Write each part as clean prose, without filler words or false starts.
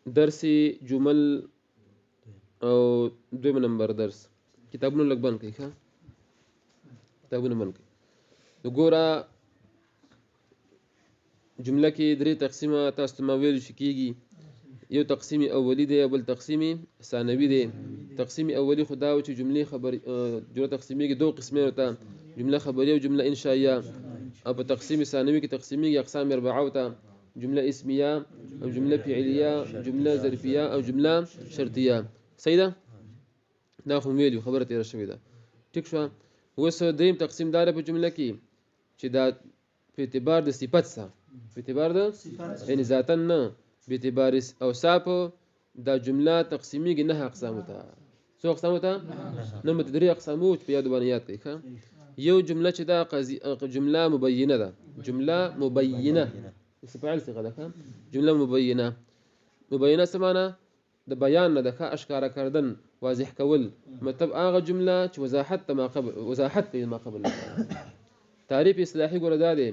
درسي جمل او دویم نمبر درس کتابونو لګ بند کړئ ښه کتابونو بند کړئ وګوره جمله کې درې تقسیمه تاسو ته ما ویل شي کېږي یو تقسیم اولی دی او بل تقسیم ثانوي دی تقسیم اولی خدا او چې جملې خبر جوړه تقسیمي کې دوه قسمه وته جمله خبريه او جمله انشائيه او په تقسیم ثانوي کې تقسیمي اقسام اربعه وته جمله اسميه او جمله فعليه جمله ظرفيه او جمله شرطيه صحیح ده دا خو ویلو خبره تیر شوې ده ټیک شو اوس دریم تقسیم دار په جمله کې چې دا په اعتبار د صفت سره په اعتبار د یعنی ذاتا نه په اعتبار اوصاف دا جمله تقسیمي کې نه اقسام ته څو اقسام ته نه متدري اقسام او په یاد باندې یاد کړئ یو جمله چې دا جمله مبینه ده جمله مبینه استفعال صيغه ده جمله مبینه مبینه څه معنی د بیان نه د اشکارا کردن واضح کول مطلب هغه جمله چې وضاحت ما قبل تعریف اصطلاحي ګوره دا دی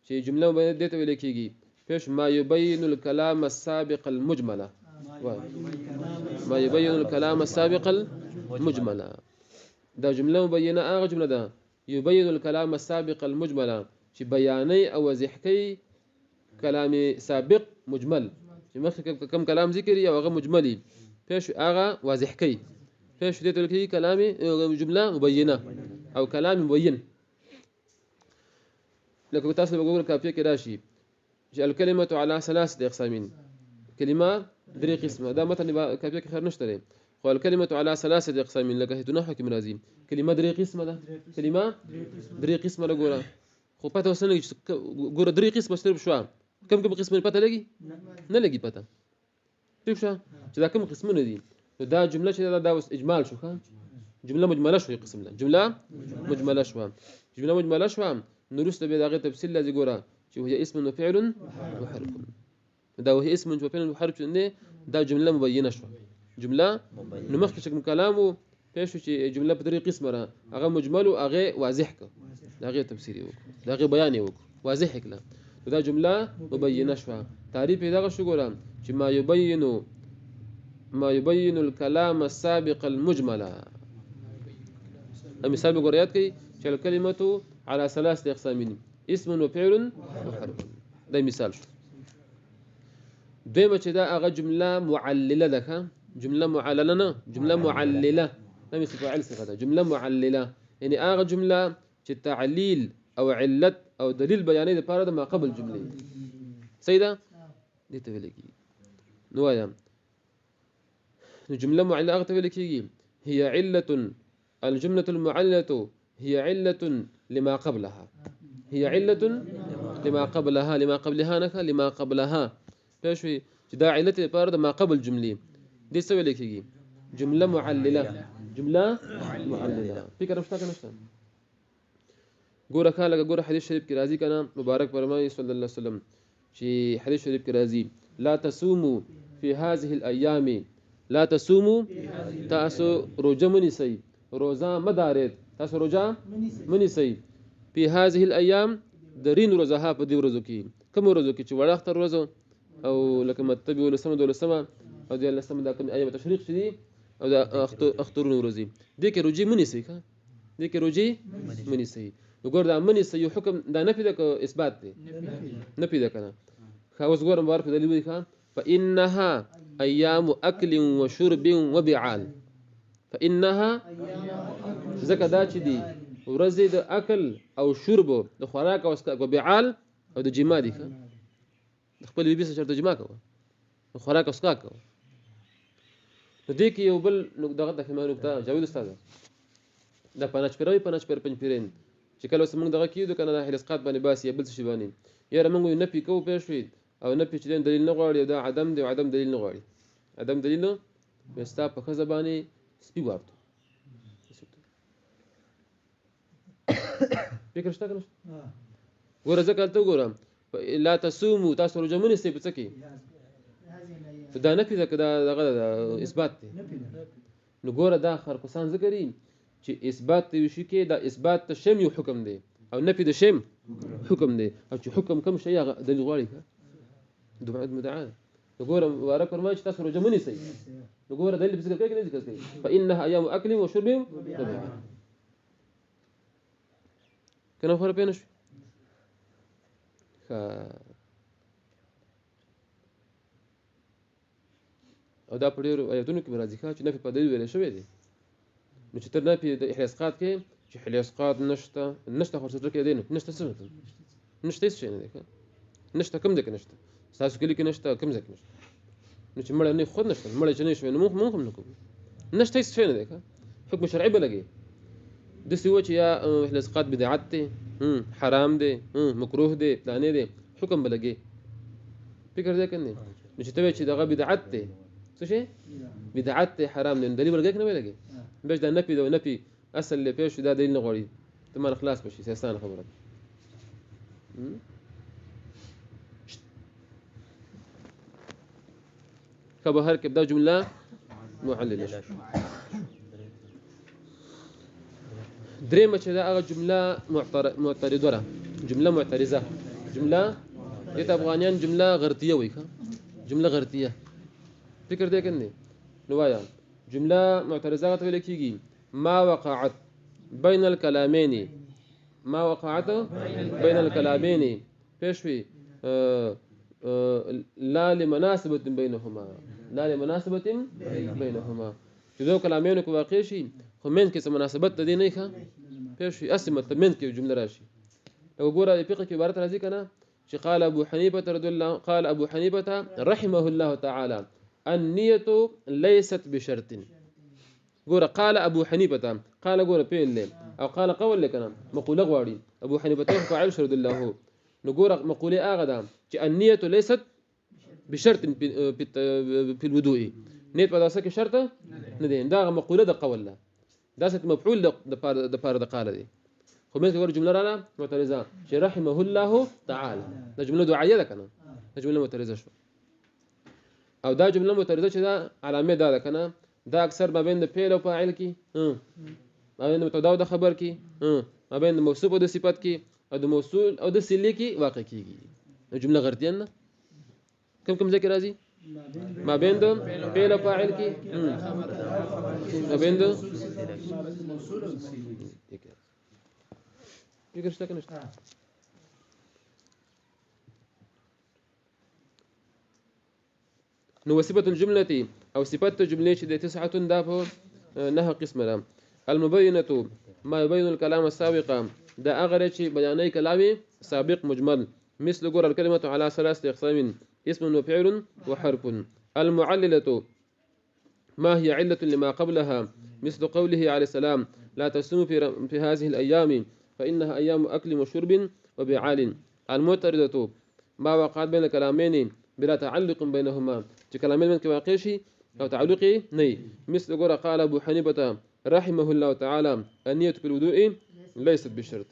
چې جمله مبینه دته ویل کېږي پیش ما يبين الكلام السابق المجمله ما يبين الكلام السابق المجمله دا جمله مبینه هغه جمله ده يبين الكلام السابق المجمله چې بیانې او واضح کوي کلام سابق مجمل چې مخکې کوم کلام ذکر یا هغه مجملي پیش هغه واضح کوي پیش دې ته کوي کلام جمله مبینه او کلام مبین لکه تاسو وګورئ کافیه کې راشي چې الکلمه على ثلاثه اقسام کلمه درې قسمه دا متن کافیه کې خیر نشته خو الکلمه على ثلاثه اقسام لکه هتونه حکم راځي کلمه درې قسمه ده کلمه درې قسمه ده ګوره خو پته وسنه ګوره درې قسمه ستر شو کوم قسم پته لګي نه لګي پته ټیک شو چې دا کوم قسمونه دي دا جمله چې دا اوس اجمال شو جمله مجمله شو قسم ده جمله مجمله شو جمله مجمله شو نورسته به دغه تفصیل لږ ګوره چې هو اسم وفعل وحرف دا هو اسم وفعل وحرف نه دا جمله مبینه شو جمله نو مخکې کوم کلام پیښ چې جمله په درې قسمه را هغه مجمل او هغه واضح ک هغه تفسیری وکړه هغه بیان وکړه واضح کړه دا جمله مبینه شو تعریف دغه شو ګورم چې ما يبين الكلام السابق المجمل مثال ګوریات کوي چې الکلمه على ثلاثه اقسام اسم وفعل وحرف دا مثال شو دویمه چې دا هغه جمله معلله ده جمله معلله نه جمله معلله دا فاعل صيغه ده جمله معلله یعنی هغه جمله چې تعلیل او علت او دلیل بیانې لپاره د ما قبل جمله سیدا دې ته ویل کېږي نو وایم نو جمله معلله هغه ته ویل کېږي هي عله الجمله المعلله هي عله لما قبلها هي عله لما قبلها لما قبلها پښوی چې دا علت لپاره د ما قبل جمله دې څه ویل کېږي جمله معلله فکر نشته ګوره کاله ګوره حدیث شریف کې راځي کنه مبارک فرمایي صلی الله علیه وسلم چې حدیث شریف کې راځي لا تصوموا في هذه الايام لا تصوموا تاسو روزه منی سي روزه مدارید تاسو روزه منی سي په هذه الايام درین روزه په دې ورځو کې کوم ورځو کې چې وړاخته ورځو او لکه متبي ولسمه دولسمه او د لسمه دا کوم ایام تشریق شدي او دا اخترون ورځي دې کې روزه منی سي دې کې روزه منی سي وګور دا منی سي حکم دا نفي ده که اثبات دی نفي ده کنه خاوس ګور مبارک دلیل دی فانها ايام اكل وشرب وبعال فانها زکه دا چې دی ورځې د اکل او شرب د خوراک او وبعال او د جما دي خپل بیبي سره د جما کوه خوراک او اسکا کوه دې کې یو بل دغه د خمانو ته جوړ استاد دا پنځ پر پنځپرین چې کله سمون دغه کیدو کنه د هلسقات باندې باسي بل څه باندې یاره موږ نه پی کوو پېښوي او نه پی چې دلیل نه غواړي دا عدم دی عدم دلیل نه غواړي عدم دلیل نه مستا په خزه باندې سپی ورته فکر شته کنه ورځه کله ګورم لا تصوموا تاسو رجمن استې په څه کې دا نه پیدا کدا دغه اثبات دی نو ګوره دا خرقسان ذکرې چې اثبات دی شي کې دا اثبات ته شم یو حکم دی او نفي د شم حکم دی او چې حکم کوم شی دلیل غواړي دعاء مدعاه وګوره مبارک فرمایي چې تاسو روژه ونیسئ نو ګوره دلیل په ذکر کوي که نه ذکر کوي فإنها أيام أكل وشرب وبيع که نه خبره پوه نه شوې او دا په ډېرو آیتونو کې به راځي چې نفي په دلیل ویلی شوی دی نو چې ته نفي د احلاسقات کې چې احلاسقات نشته خو څه کې دی نه نشته څه نشته هېڅ شی نه دی نشته کوم ځای کې نشته ستاسو کلي کې نشته کوم ځای کې نشته نو چې مړی نه خود نشته مړی چې نه شوی نو موږ هم نه کوو نشته هېڅ شی نه دی حکم شرعي به لګي داسې و چې یا احلاسقات بدعت دی حرام دی مکروه دی پلانې دی حکم به لګي فکر دی که نه نو چې ته وایې چې دغه بدعت دی څه شی بدعت دی حرام دی نو دلیل به لګي که نه به لګي بیا دا نفي دی نفي اصل لی پیش دا دلیل نه غواړي ته مانه خلاص بشي سیستانه خبره که به هر کې دا جمله معلله شو درېیمه چې دا هغه جمله معترضه ده جمله معترضه جمله دې ته افغانیان جمله غرطیه وایي جمله غرطیه فکر دی که نه نو وایه جمله معترضه ته ویل کېږي ما وقعت بين الكلامين ما وقعت بين الكلامين پیشوي لا لمناسبة بينهما لا لمناسبة بينهما چې دو کلامینو کې واقع شي خو منځ کې څه مناسبت د دې نه ښه پیشوي اصل مطلب منځ کې جمله راشي او ګوره د فقه کې عبارت راځي که نه چې قال ابو حنيفة رضي الله قال ابو حنيفة رحمه الله تعالى النية ليست بشرط ګوره قال ابو حنيفة قال ګوره فعل له او قال قول لك انا مقوله غواړي ابو حنيفة فاعل شرط الله نو ګوره مقوله هغه ده چې النية ليست بشرط في الوضوء نیت په داسه کې شرط نه دی دا مقوله د قول له دا ست مفعول د پاره د قال دی خو مې ګوره جمله رااله معترضه چې رحمه الله تعالى دا جمله دعائيه ده کنه دا جمله معترضه شو او دا جمله معترضه چې دا علامه ده کنه دا اکثر ما بین د فعل او فاعل کې ما بین د مبتدا او د خبر کې ما بین د موصوف او د صفت کې او د موصول او د صله کې واقع کیږي جمله غرضیه نه کوم ځای کې راځي ما بین د فعل او فاعل کې ما بین د موصول او صله فکر شته کنه نو وصفة الجملة أو صفة الجملة شدة 9 دافو نها قسم لها المبينة ما يبين الكلام السابق دا أغرى شيء بياني كلامي سابق مجمل مثل قرى الكلمة على 3 أقسام اسم وفعل وحرف المعللة ما هي علة لما قبلها مثل قوله عليه السلام لا تصوموا في هذه الأيام فإنها أيام أكل وشرب وبعال المعترضة ما وقعت بين الكلامين بلا تعلق بينهما چې کلامین من کې واقع شي او تعلق نه مثل قال ابو حنيفة رحمه الله تعالى النية في الوضوء ليست بشرط